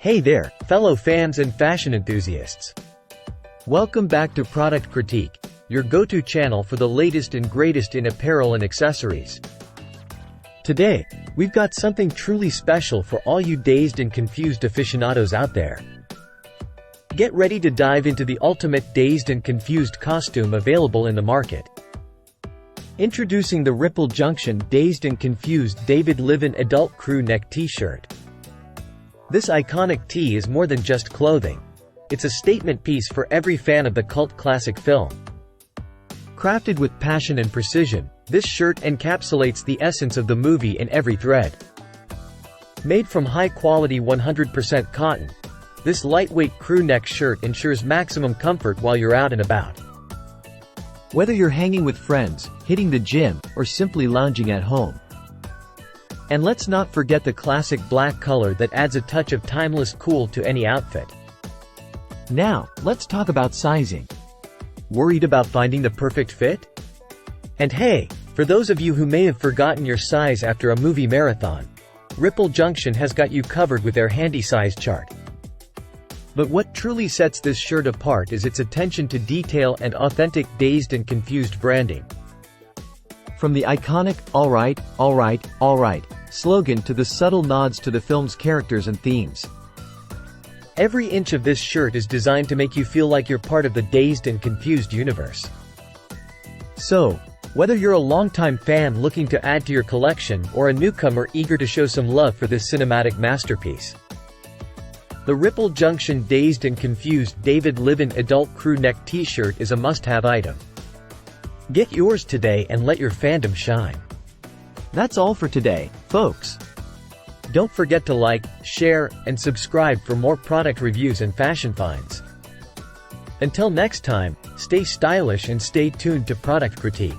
Hey there, fellow fans and fashion enthusiasts. Welcome back to Product Critique, your go-to channel for the latest and greatest in apparel and accessories. Today, we've got something truly special for all you dazed and confused aficionados out there. Get ready to dive into the ultimate dazed and confused costume available in the market. Introducing the Ripple Junction Dazed and Confused David Livin Adult Crew Neck T-shirt. This iconic tee is more than just clothing. It's a statement piece for every fan of the cult classic film. Crafted with passion and precision, this shirt encapsulates the essence of the movie in every thread. Made from high-quality 100% cotton, this lightweight crew neck shirt ensures maximum comfort while you're out and about. Whether you're hanging with friends, hitting the gym, or simply lounging at home. And let's not forget the classic black color that adds a touch of timeless cool to any outfit. Now, let's talk about sizing. Worried about finding the perfect fit? And hey, for those of you who may have forgotten your size after a movie marathon, Ripple Junction has got you covered with their handy size chart. But what truly sets this shirt apart is its attention to detail and authentic Dazed and Confused branding. From the iconic, alright, alright, alright slogan to the subtle nods to the film's characters and themes. Every inch of this shirt is designed to make you feel like you're part of the Dazed and Confused universe. So, whether you're a longtime fan looking to add to your collection or a newcomer eager to show some love for this cinematic masterpiece, the Ripple Junction Dazed and Confused David Livin Adult Crew Neck T-shirt is a must-have item. Get yours today and let your fandom shine. That's all for today, folks. Don't forget to like, share, and subscribe for more product reviews and fashion finds. Until next time, stay stylish and stay tuned to Product Critique.